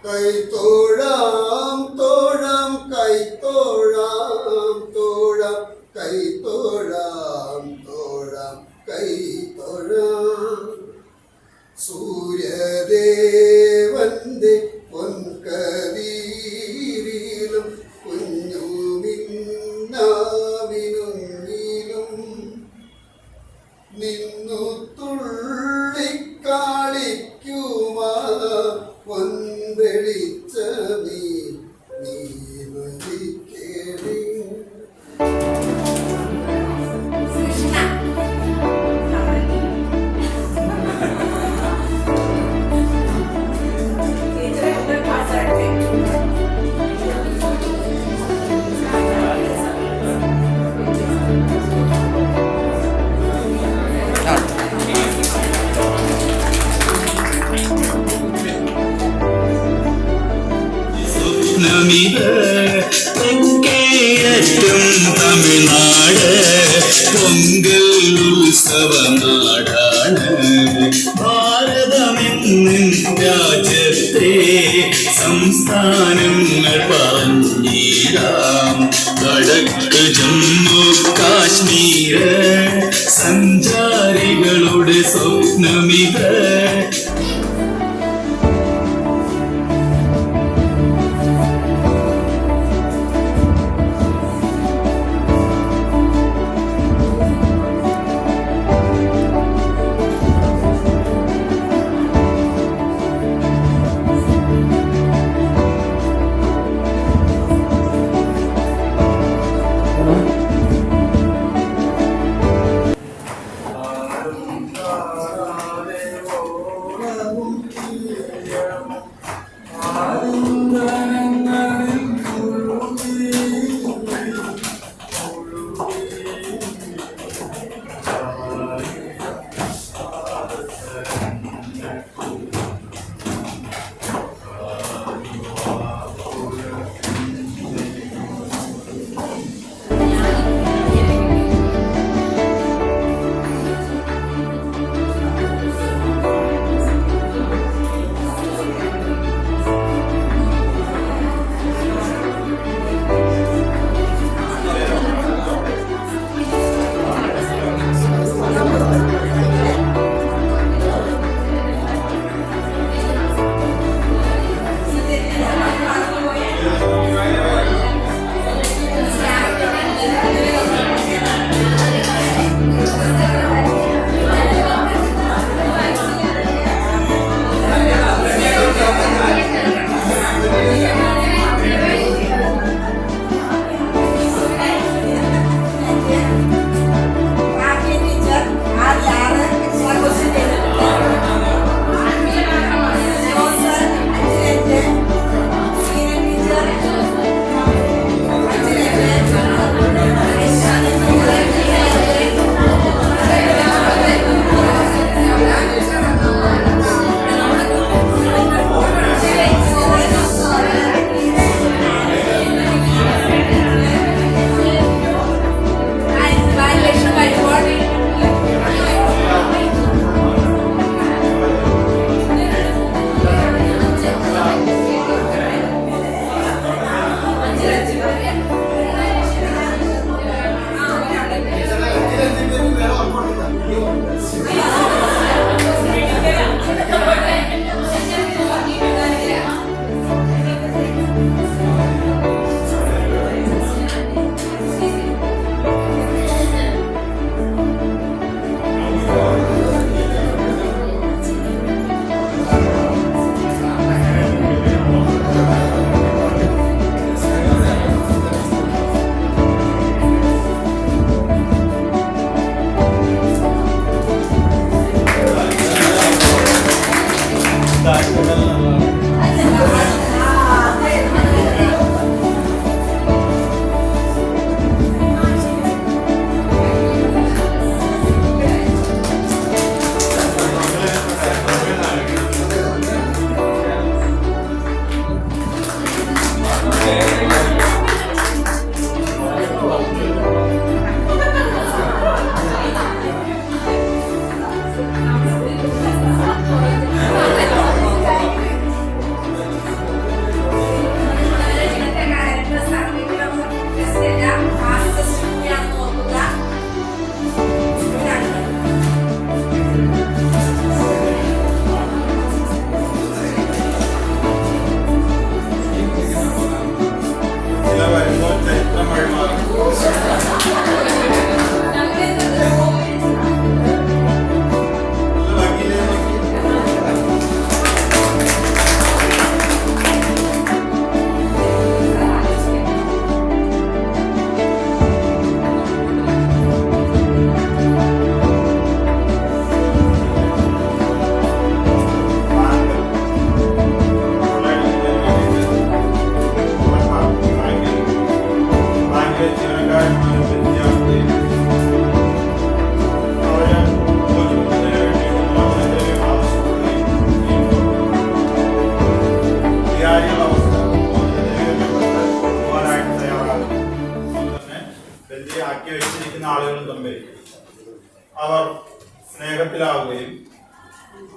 കൈത്തോഴാം തോഴാം കൈത്തോഴാം തോഴാം കൈത്തോഴാം തോഴാം കൈത്തോഴാം സൂര്യദേവന്റെ പൊൻകതിരിലും കുഞ്ഞുമിന്നാവിനുന്നിലും നിന്നു തുള്ളിക്കാളിക്കുമാ പൊൻവെളിച്ചമേ നീ മരിക്കേണേ. തെക്കേയറ്റും തമിഴ്നാട് പൊങ്കൽ ഉത്സവനാടാണ്. ഭാരതമെന്നും രാജ്യത്തെ സംസ്ഥാനങ്ങൾ പറഞ്ഞിടാം. വടക്ക് ജമ്മു കാശ്മീര് സഞ്ചാരികളുടെ സ്വപ്നമിത്.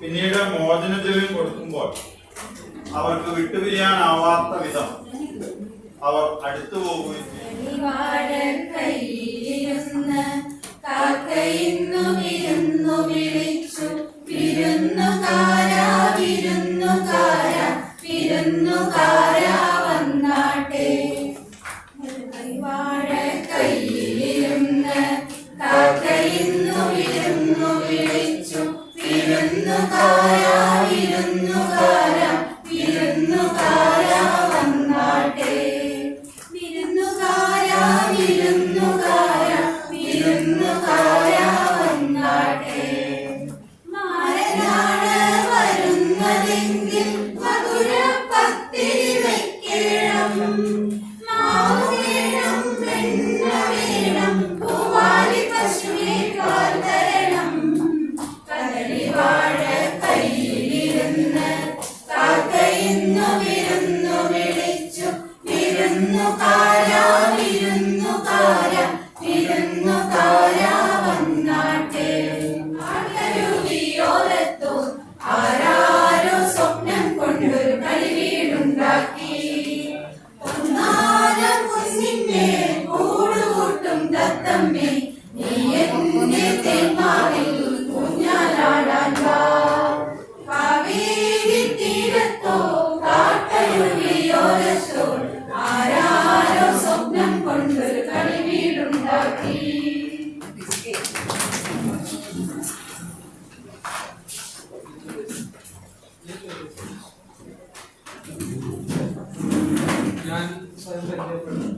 പിന്നീട് മോചനദ്രവ്യം കൊടുക്കുമ്പോൾ അവർക്ക് വിട്ടുപിരിയാനാവാത്ത വിധം അവർ അടുത്തു പോവുകയും ചെയ്തു. ഞാൻ സ്വയം പരിചയപ്പെടുന്നു.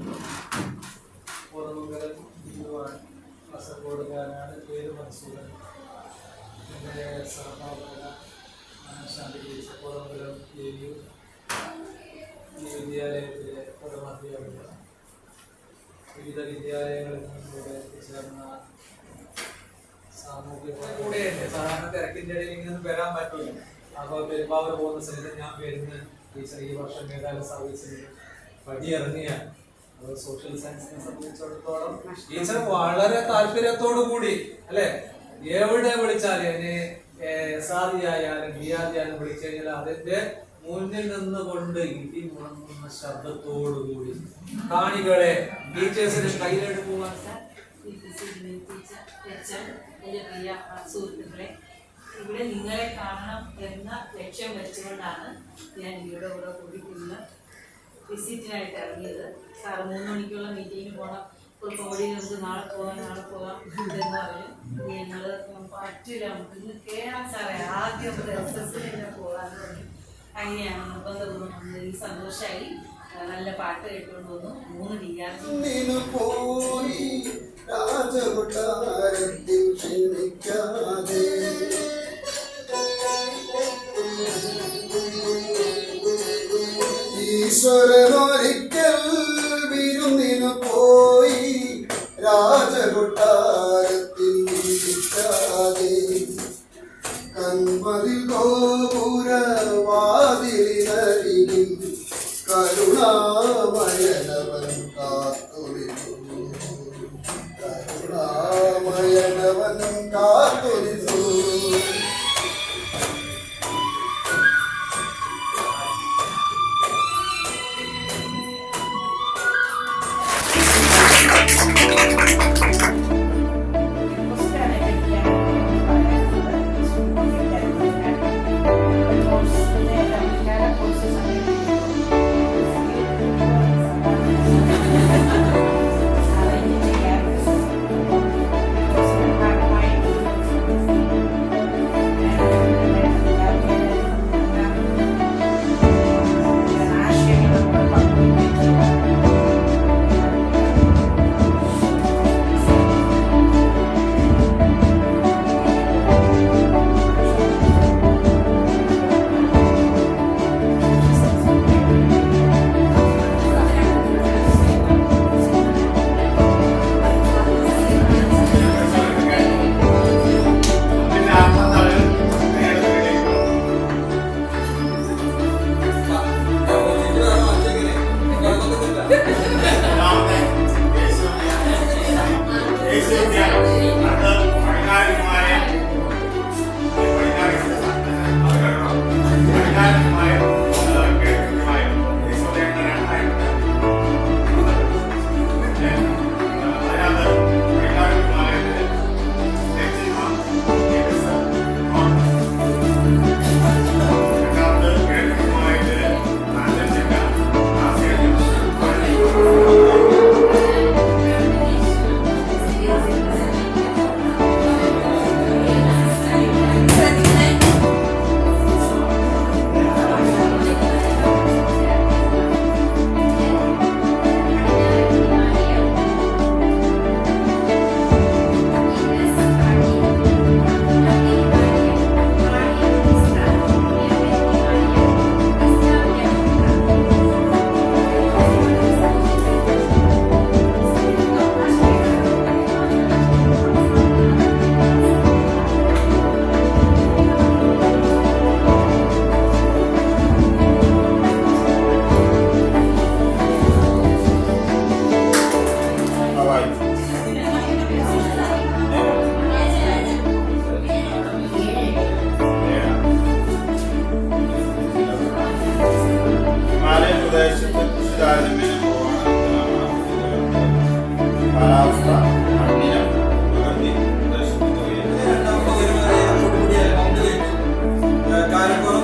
ഓർമ്മകരം കാസർഗോഡുകാരനാണ്. പേര് മൻസൂരൻ. എൻ്റെ സഹപാഠക ശാന്തി ഓർമ്മകരം ഈ വിദ്യാലയത്തിലെ പരമാധ്യാപിക. വിവിധ വിദ്യാലയങ്ങളിൽ നിന്നിവിടെ ചേർന്ന സാമൂഹിക കൂടെയുണ്ട്. സാധാരണ തിരക്കിൻ്റെ ഇടയിൽ ഇങ്ങനെ വരാൻ പറ്റില്ല. അപ്പോൾ പെരുമ്പാവൂർ പോകുന്ന സമയത്ത് ഞാൻ വരുന്ന ടീച്ചർ ഈ വർഷം മേഘാലയ സർവീസിൽ പടിയിറങ്ങിയാണ്. അപ്പോൾ സോഷ്യൽ സയൻസിനെ സംബന്ധിച്ചിടത്തോളം ടീച്ചർ വളരെ താല്പര്യത്തോടു കൂടി അല്ലെ എവിടെ വിളിച്ചാലും എന്നെ സാദിയായാലും ബിയാദിയായാലും വിളിച്ചു കഴിഞ്ഞാൽ അതിന്റെ മുന്നിൽ നിന്നുകൊണ്ട് ഇടി മുഴങ്ങുന്ന ശബ്ദത്തോടു കൂടി കാണികളെ ടീച്ചേഴ്സിന് കയ്യിലെടുക്കുവാൻ സുഹൃത്തുക്കളെ, ഇവിടെ നിങ്ങളെ കാണണം എന്ന ലക്ഷ്യം വെച്ചുകൊണ്ടാണ് ഞാൻ ഇവിടെ കൂടി ഇന്ന് വിസിറ്റിനായിട്ട് ഇറങ്ങിയത്. സാറ് 3 മണിക്കുള്ള മീറ്റിങ്ങിന് പോകണം, ഇപ്പോൾ കോടി നമുക്ക് നാളെ പോകാം എന്ന് പറഞ്ഞു. ഞങ്ങൾ പറ്റില്ല, നമുക്ക് ഇന്ന് കയറാൻ സാറേ, ആദ്യം SSL തന്നെ പോകാമെന്ന് പറഞ്ഞു. അങ്ങനെയാണ് നിർബന്ധപൂർവ്വം വന്നത്. ഈ സന്തോഷമായി. നല്ല പാട്ട് കേട്ടുകൊണ്ട് വന്നു. 3 വിദ്യാർത്ഥി രാജകൊട്ടാരത്തിൽ ക്ഷണിക്കാതെ ഈശ്വരനൊരിക്കൽ വിരുന്നിനു പോയി രാജകൊട്ടാരത്തിൽ ഇരിക്കാതെ കന്മതിൽ ഗോപുരവാതിലിനരികിൽ കരുണാമയനവൻ കാത്തുനിന്നു. കരുണാമയനവൻ കാത്തുനിന്നു. സംസ്കാരക്കുറവ്